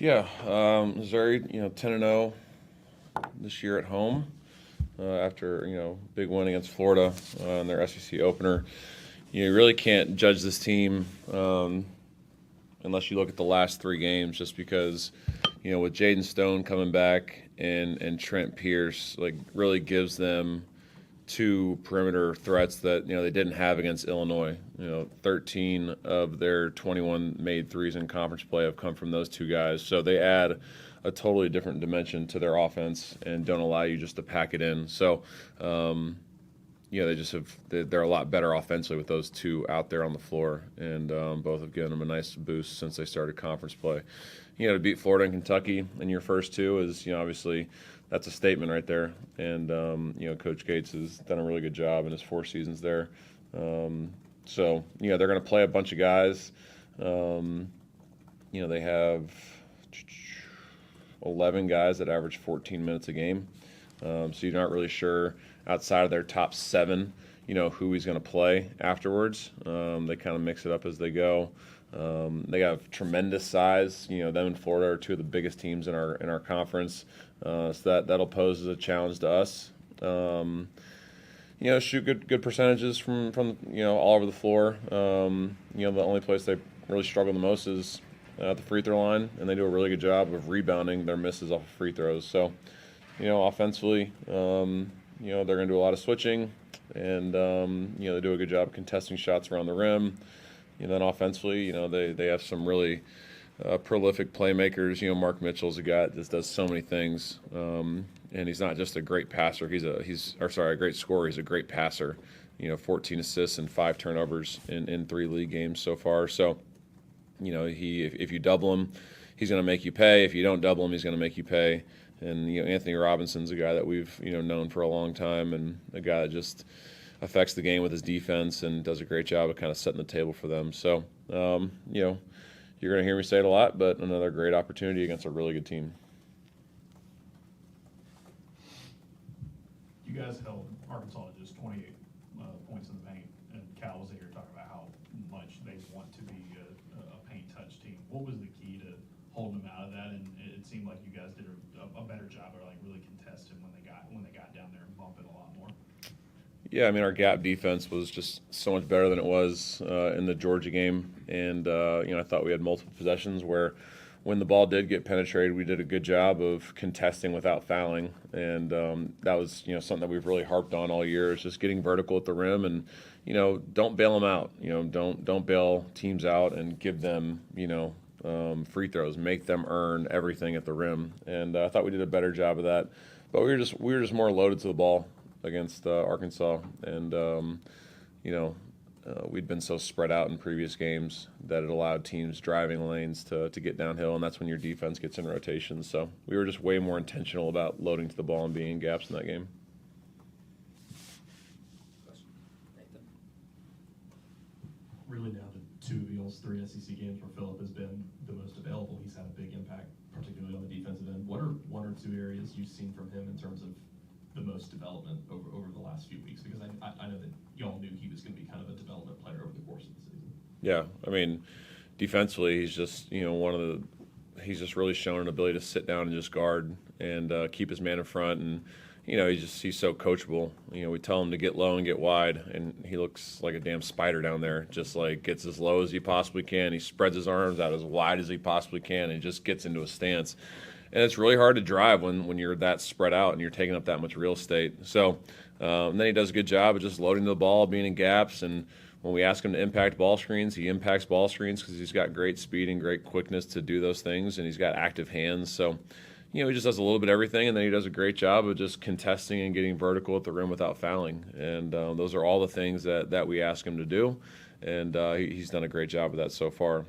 Yeah, Missouri, 10-0 this year at home after big win against Florida in their SEC opener. You really can't judge this team unless you look at the last three games, just because with Jaden Stone coming back and Trent Pierce, like, really gives them two perimeter threats that they didn't have against Illinois. 13 of their 21 made threes in conference play have come from those two guys. So they add a totally different dimension to their offense and don't allow you just to pack it in. So, they're a lot better offensively with those two out there on the floor, and both have given them a nice boost since they started conference play. To beat Florida and Kentucky in your first two is, obviously, that's a statement right there. And, Coach Gates has done a really good job in his 4 seasons there. So, they're going to play a bunch of guys. They have 11 guys that average 14 minutes a game. So you're not really sure outside of their top 7, who he's going to play afterwards. They kind of mix it up as they go. They have tremendous size. Them and Florida are two of the biggest teams in our conference. So that'll pose as a challenge to us. Shoot good percentages from all over the floor. The only place they really struggle the most is at the free throw line, and they do a really good job of rebounding their misses off of free throws. So, offensively, they're going to do a lot of switching, and they do a good job of contesting shots around the rim. And then offensively, they have some really prolific playmakers. Mark Mitchell's a guy that just does so many things, and he's not just a great passer. He's a great scorer. He's a great passer. 14 assists and 5 turnovers in 3 league games so far. So, if you double him, he's going to make you pay. If you don't double him, he's going to make you pay. And Anthony Robinson's a guy that we've known for a long time, and a guy that just affects the game with his defense and does a great job of kind of setting the table for them. So, you're going to hear me say it a lot, but another great opportunity against a really good team. You guys held Arkansas to just 28 points in the paint, and Cal was here talking about how much they want to be a paint touch team. What was the key to holding them out of that? And it seemed like you guys did a better job of really contesting when they got down there and bumping a lot more. Yeah, our gap defense was just so much better than it was in the Georgia game, and I thought we had multiple possessions where, when the ball did get penetrated, we did a good job of contesting without fouling, and that was something that we've really harped on all year, is just getting vertical at the rim, and don't bail them out. Don't bail teams out and give them free throws. Make them earn everything at the rim, and I thought we did a better job of that. But we were just more loaded to the ball against Arkansas, and we'd been so spread out in previous games that it allowed teams driving lanes to get downhill, and that's when your defense gets in rotation. So we were just way more intentional about loading to the ball and being in gaps in that game. Really down to 2 of Eagles' 3 SEC games where Phillip has been the most available. He's had a big impact, particularly on the defensive end. What are 1 or 2 areas you've seen from him in terms of the most development over the last few weeks? Because I know that y'all knew he was going to be kind of a development player over the course of the season. Yeah, defensively, he's just he's just really shown an ability to sit down and just guard and keep his man in front, and he's so coachable. We tell him to get low and get wide, and he looks like a damn spider down there. Just like gets as low as he possibly can. He spreads his arms out as wide as he possibly can, and just gets into a stance. And it's really hard to drive when you're that spread out and you're taking up that much real estate. So then he does a good job of just loading the ball, being in gaps. And when we ask him to impact ball screens, he impacts ball screens because he's got great speed and great quickness to do those things, and he's got active hands. So, he just does a little bit of everything, and then he does a great job of just contesting and getting vertical at the rim without fouling. And those are all the things that we ask him to do, and he's done a great job of that so far.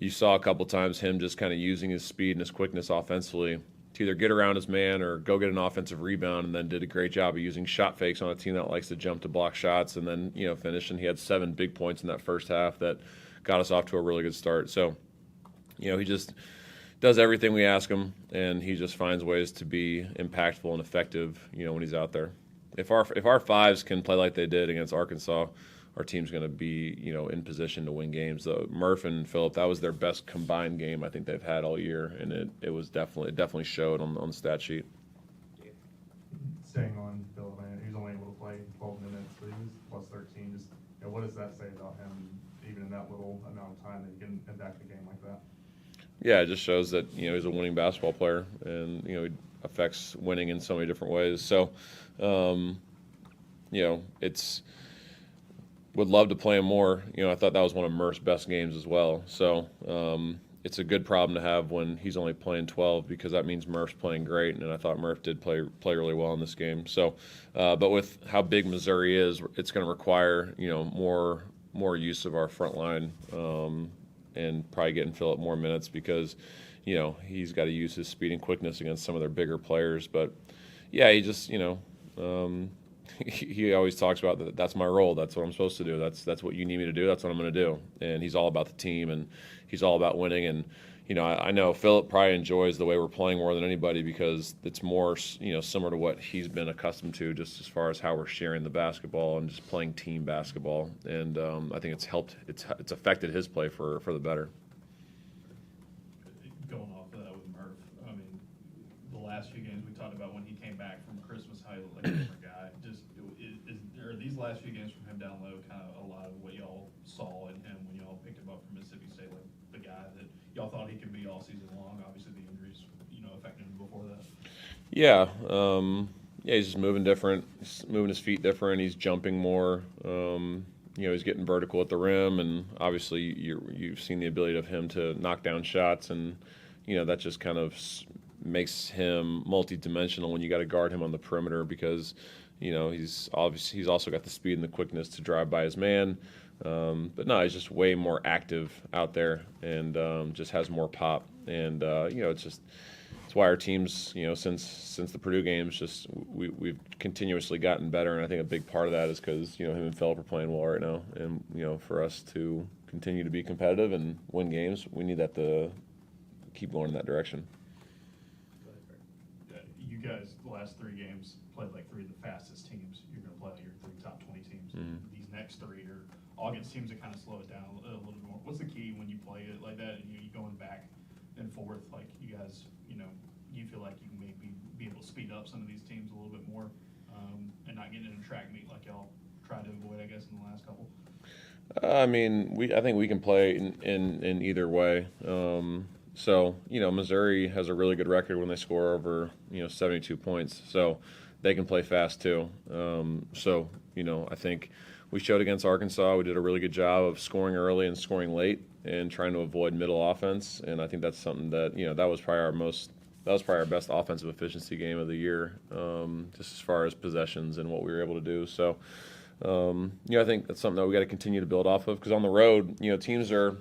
You saw a couple times him just kind of using his speed and his quickness offensively to either get around his man or go get an offensive rebound, and then did a great job of using shot fakes on a team that likes to jump to block shots, and then finish. And he had 7 big points in that first half that got us off to a really good start. So he just does everything we ask him, and he just finds ways to be impactful and effective when he's out there. If our 5s can play like they did against Arkansas, our team's going to be, in position to win games. Though Murf and Phillip, that was their best combined game I think they've had all year, and it definitely showed on the stat sheet. Staying on Phillip, he was only able to play 12 minutes, but he was plus 13. Just what does that say about him, even in that little amount of time that he can impact the game like that? Yeah, it just shows that he's a winning basketball player, and he affects winning in so many different ways. So, it's would love to play him more. I thought that was one of Murph's best games as well. So it's a good problem to have when he's only playing 12, because that means Murph's playing great, and I thought Murf did play really well in this game. So, but with how big Missouri is, it's going to require more use of our front line. And probably getting Phillip more minutes because, he's got to use his speed and quickness against some of their bigger players. But, yeah, he just, he always talks about that. That's my role. That's what I'm supposed to do. That's what you need me to do. That's what I'm going to do. And he's all about the team, and he's all about winning. And, I know Phillip probably enjoys the way we're playing more than anybody because it's more, similar to what he's been accustomed to, just as far as how we're sharing the basketball and just playing team basketball. And I think it's helped. It's affected his play for the better. Going off of that with Murf, I mean, the last few games we talked about when he came back from Christmas, how he looked like a different guy. Just are these last few games from him down low kind of a lot of what y'all saw in him when y'all picked him up from Mississippi State, like the guy that y'all thought he could be all season long? Obviously, the injuries, affected him before that. Yeah, he's just moving different. He's moving his feet different. He's jumping more. He's getting vertical at the rim, and obviously you've seen the ability of him to knock down shots, and that just kind of makes him multi-dimensional when you got to guard him on the perimeter because he's also got the speed and the quickness to drive by his man. But no, he's just way more active out there and just has more pop. And it's why our teams, since the Purdue games, just we've continuously gotten better. And I think a big part of that is because him and Phillip are playing well right now. And for us to continue to be competitive and win games, we need that to keep going in that direction. You guys, the last 3 games, played like 3 of the fastest teams. You're going to play like your 3 top 20 teams. Mm-hmm. These next 3 are all against teams that kind of slow it down a little bit more. What's the key when you play it like that and you going back and forth? Like you guys, you feel like you can maybe be able to speed up some of these teams a little bit more and not getting in a track meet like y'all tried to avoid, I guess, in the last couple? I think we can play in either way. So, Missouri has a really good record when they score over, 72 points. So they can play fast too. I think we showed against Arkansas, we did a really good job of scoring early and scoring late and trying to avoid middle offense. And I think that's something that, that was probably our best offensive efficiency game of the year, just as far as possessions and what we were able to do. So, I think that's something that we got to continue to build off of because on the road, teams are,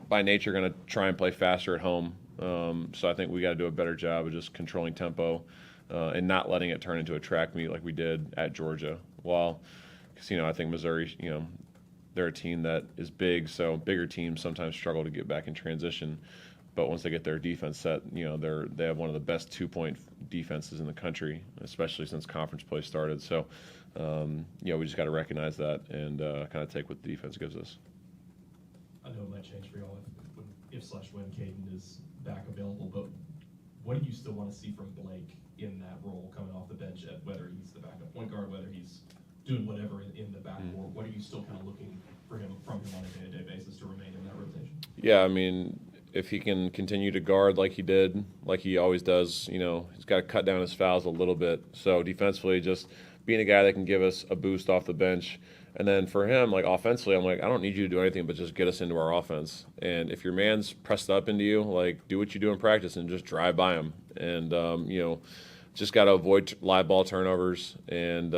by nature going to try and play faster at home. So I think we got to do a better job of just controlling tempo and not letting it turn into a track meet like we did at Georgia. Because, I think Missouri, they're a team that is big, so bigger teams sometimes struggle to get back in transition. But once they get their defense set, they have one of the best 2-point defenses in the country, especially since conference play started. So, we just got to recognize that and kind of take what the defense gives us. I know it might change for y'all if/when Caden is back available, but what do you still want to see from Blake in that role coming off the bench, at whether he's the backup point guard, whether he's doing whatever in the backcourt? What are you still kind of looking from him on a day-to-day basis to remain in that rotation? Yeah, if he can continue to guard like he did, like he always does, he's got to cut down his fouls a little bit. So defensively, just being a guy that can give us a boost off the bench. And then for him, like offensively, I'm like, I don't need you to do anything but just get us into our offense. And if your man's pressed up into you, like do what you do in practice and just drive by him. And, just got to avoid live ball turnovers and,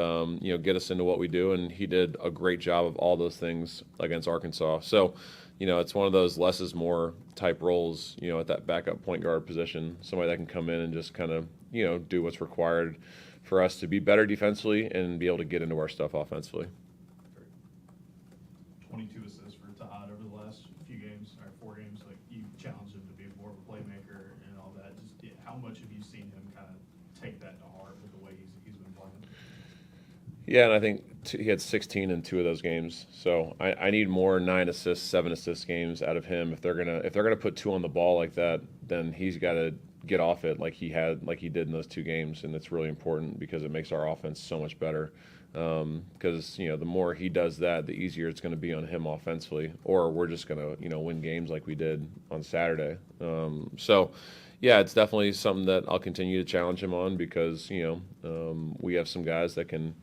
get us into what we do. And he did a great job of all those things against Arkansas. So, it's one of those less is more type roles, at that backup point guard position, somebody that can come in and just kind of, do what's required for us to be better defensively and be able to get into our stuff offensively. 22 assists for Tahad over the last few games, or 4 games. Like you challenged him to be more of a playmaker and all that. Just how much have you seen him kind of take that to heart with the way he's been playing? Yeah, and I think he had 16 in 2 of those games. So I need more 9 assists, 7 assist games out of him. If they're gonna put 2 on the ball like that, then he's got to get off it like he did in those 2 games, and it's really important because it makes our offense so much better. Because the more he does that, the easier it's going to be on him offensively, or we're just going to win games like we did on Saturday. So yeah, it's definitely something that I'll continue to challenge him on because we have some guys that can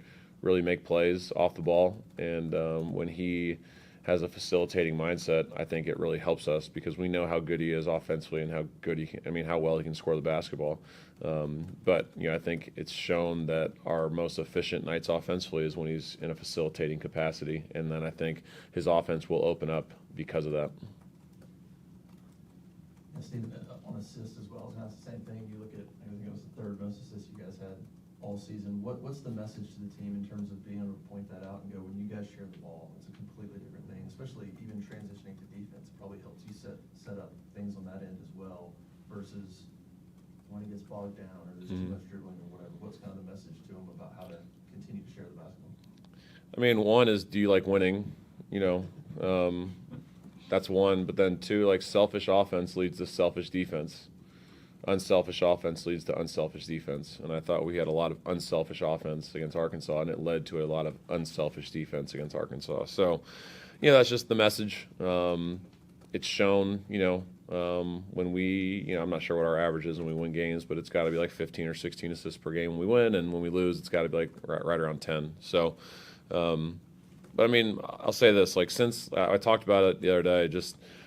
really make plays off the ball, and when he has a facilitating mindset, I think it really helps us because we know how good he is offensively and how well he can score the basketball. But I think it's shown that our most efficient nights offensively is when he's in a facilitating capacity, and then I think his offense will open up because of that. Yeah, Steve, on assists as well, it's the same thing. You look at, I think it was the 3rd most assists you guys had all season. What's the message to the team in terms of being able to point that out and go, when you guys share the ball, it's a completely different thing, especially even transitioning to defense. It probably helps you set up things on that end as well versus when it gets bogged down or there's too much dribbling or whatever. What's kind of the message to them about how to continue to share the basketball? I mean, one is, do you like winning? That's one. But then 2, like, selfish offense leads to selfish defense. Unselfish offense leads to unselfish defense. And I thought we had a lot of unselfish offense against Arkansas, and it led to a lot of unselfish defense against Arkansas. So, that's just the message. It's shown, when we, I'm not sure what our average is when we win games, but it's got to be like 15 or 16 assists per game when we win, and when we lose, it's got to be like right around 10. So, but I mean, I'll say this, like, since I talked about it the other day,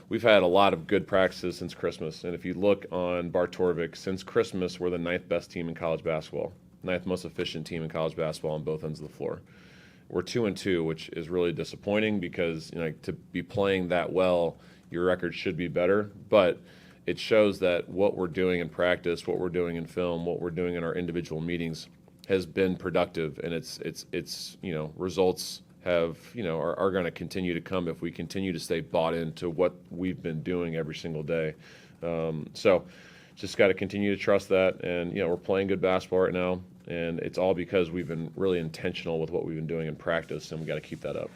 we've had a lot of good practices since Christmas, and if you look on Bartorvik, since Christmas, we're the 9th best team in college basketball, 9th most efficient team in college basketball on both ends of the floor. We're 2-2, which is really disappointing because to be playing that well, your record should be better, but it shows that what we're doing in practice, what we're doing in film, what we're doing in our individual meetings has been productive, and it's results are going to continue to come if we continue to stay bought into what we've been doing every single day. So just got to continue to trust that, and we're playing good basketball right now, and it's all because we've been really intentional with what we've been doing in practice, and we got to keep that up.